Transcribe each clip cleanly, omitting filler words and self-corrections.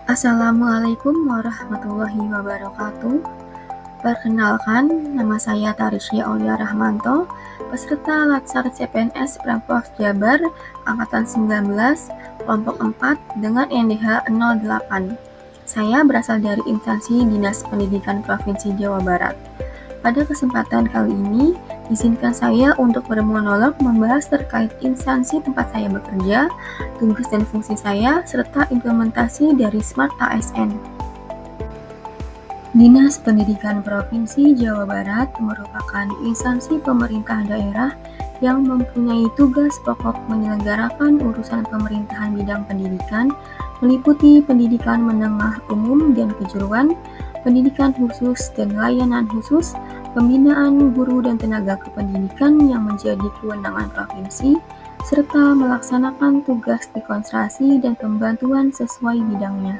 Assalamualaikum warahmatullahi wabarakatuh. Perkenalkan, nama saya Tarisya Aulia Rahmanto, peserta Latsar CPNS Pemprov Jabar Angkatan 19, kelompok 4 dengan NDH 08. Saya berasal dari instansi Dinas Pendidikan Provinsi Jawa Barat. Pada kesempatan kali ini, izinkan saya untuk bermonolog membahas terkait instansi tempat saya bekerja, tugas dan fungsi saya, serta implementasi dari Smart ASN. Dinas Pendidikan Provinsi Jawa Barat merupakan instansi pemerintah daerah yang mempunyai tugas pokok menyelenggarakan urusan pemerintahan bidang pendidikan, meliputi pendidikan menengah umum dan kejuruan, pendidikan khusus dan layanan khusus, pembinaan guru dan tenaga kependidikan yang menjadi kewenangan provinsi, serta melaksanakan tugas dekonstruksi dan pembantuan sesuai bidangnya.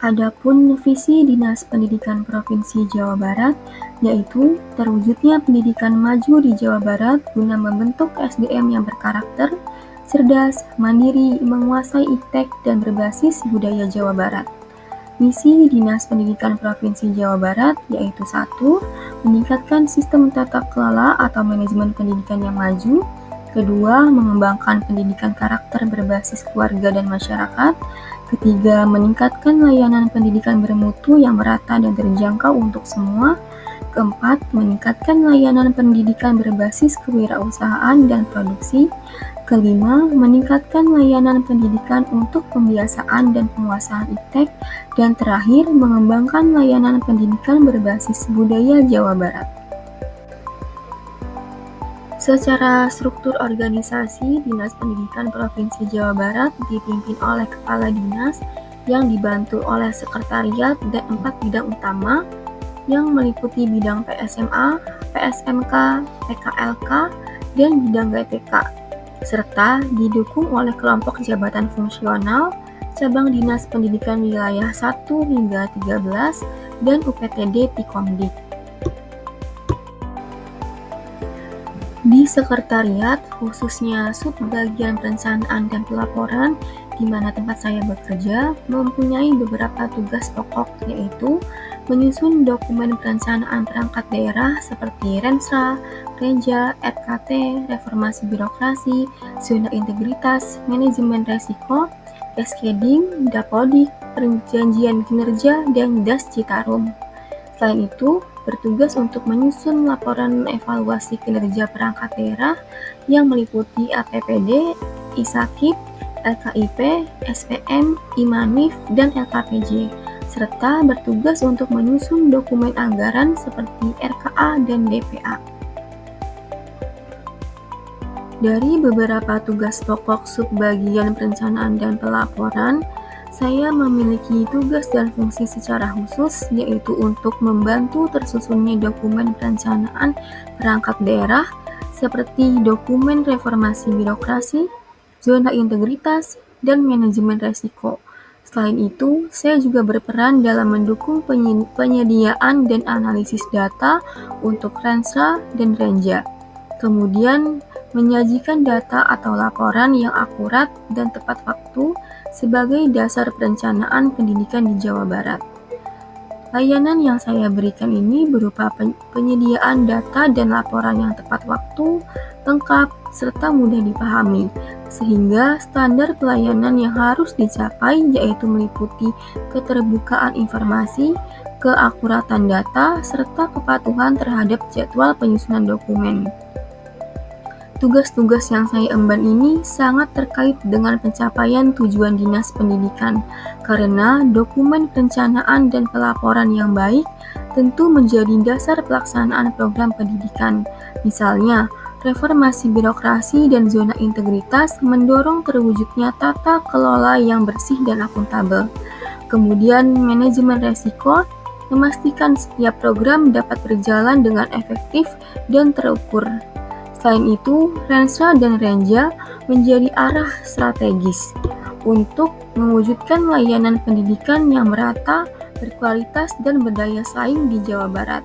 Adapun visi Dinas Pendidikan Provinsi Jawa Barat, yaitu terwujudnya pendidikan maju di Jawa Barat guna membentuk SDM yang berkarakter, cerdas, mandiri, menguasai iptek, dan berbasis budaya Jawa Barat. Misi Dinas Pendidikan Provinsi Jawa Barat yaitu 1. Meningkatkan sistem tata kelola atau manajemen pendidikan yang maju. 2. Mengembangkan pendidikan karakter berbasis keluarga dan masyarakat. 3. Meningkatkan layanan pendidikan bermutu yang merata dan terjangkau untuk semua. 4. Meningkatkan layanan pendidikan berbasis kewirausahaan dan produksi. 5. Meningkatkan layanan pendidikan untuk pembiasaan dan penguasaan iptek. Dan terakhir, mengembangkan layanan pendidikan berbasis budaya Jawa Barat. Secara struktur organisasi, Dinas Pendidikan Provinsi Jawa Barat dipimpin oleh Kepala Dinas yang dibantu oleh Sekretariat dan 4 bidang utama yang meliputi bidang PSMA, PSMK, PKLK, dan bidang GTK, serta didukung oleh kelompok jabatan fungsional, cabang Dinas Pendidikan Wilayah 1 hingga 13, dan UPTD Tikomdik. Di sekretariat, khususnya subbagian perencanaan dan pelaporan, di mana tempat saya bekerja, mempunyai beberapa tugas pokok, yaitu menyusun dokumen perencanaan perangkat daerah seperti Rensra, Renja, RKT, reformasi birokrasi, zona integritas, manajemen resiko, cascading, dapodik, perjanjian kinerja, dan Das Citarum. Selain itu, bertugas untuk menyusun laporan evaluasi kinerja perangkat daerah yang meliputi APPD, ISAKIP, LKIP, SPM, IMANWIF, dan LKPJ, serta bertugas untuk menyusun dokumen anggaran seperti RKA dan DPA. Dari beberapa tugas pokok subbagian perencanaan dan pelaporan, saya memiliki tugas dan fungsi secara khusus, yaitu untuk membantu tersusunnya dokumen perencanaan perangkat daerah seperti dokumen reformasi birokrasi, zona integritas, dan manajemen resiko. Selain itu, saya juga berperan dalam mendukung penyediaan dan analisis data untuk Rensra dan Renja. Kemudian, menyajikan data atau laporan yang akurat dan tepat waktu sebagai dasar perencanaan pendidikan di Jawa Barat. Layanan yang saya berikan ini berupa penyediaan data dan laporan yang tepat waktu, lengkap, serta mudah dipahami, sehingga standar pelayanan yang harus dicapai yaitu meliputi keterbukaan informasi, keakuratan data, serta kepatuhan terhadap jadwal penyusunan dokumen. Tugas-tugas yang saya emban ini sangat terkait dengan pencapaian tujuan Dinas Pendidikan, karena dokumen perencanaan dan pelaporan yang baik tentu menjadi dasar pelaksanaan program pendidikan. Misalnya, reformasi birokrasi dan zona integritas mendorong terwujudnya tata kelola yang bersih dan akuntabel. Kemudian, manajemen resiko memastikan setiap program dapat berjalan dengan efektif dan terukur. Selain itu, Rensra dan Renja menjadi arah strategis untuk mewujudkan layanan pendidikan yang merata, berkualitas, dan berdaya saing di Jawa Barat.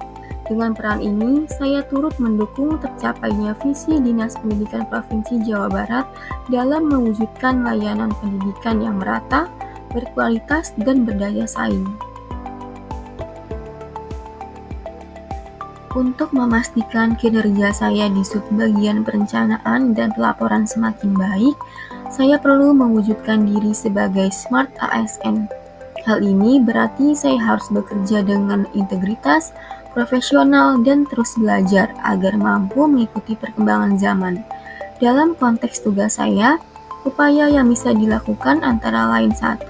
Dengan peran ini, saya turut mendukung tercapainya visi Dinas Pendidikan Provinsi Jawa Barat dalam mewujudkan layanan pendidikan yang merata, berkualitas, dan berdaya saing. Untuk memastikan kinerja saya di subbagian perencanaan dan pelaporan semakin baik, saya perlu mewujudkan diri sebagai Smart ASN. Hal ini berarti saya harus bekerja dengan integritas, profesional, dan terus belajar agar mampu mengikuti perkembangan zaman. Dalam konteks tugas saya, upaya yang bisa dilakukan antara lain: 1.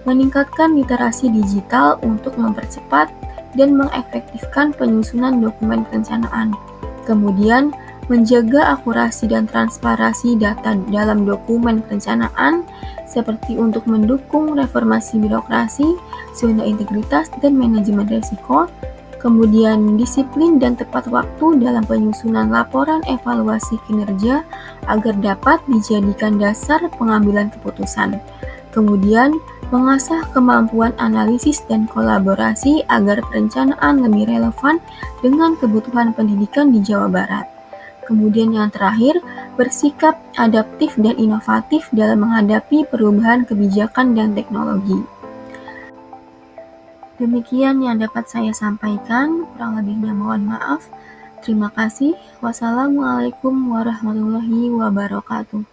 Meningkatkan literasi digital untuk mempercepat dan mengefektifkan penyusunan dokumen perencanaan. Kemudian, menjaga akurasi dan transparansi data dalam dokumen perencanaan, seperti untuk mendukung reformasi birokrasi, zona integritas, dan manajemen risiko. Kemudian, disiplin dan tepat waktu dalam penyusunan laporan evaluasi kinerja agar dapat dijadikan dasar pengambilan keputusan. Kemudian, mengasah kemampuan analisis dan kolaborasi agar perencanaan lebih relevan dengan kebutuhan pendidikan di Jawa Barat. Kemudian yang terakhir, bersikap adaptif dan inovatif dalam menghadapi perubahan kebijakan dan teknologi. Demikian yang dapat saya sampaikan, kurang lebihnya mohon maaf. Terima kasih. Wassalamualaikum warahmatullahi wabarakatuh.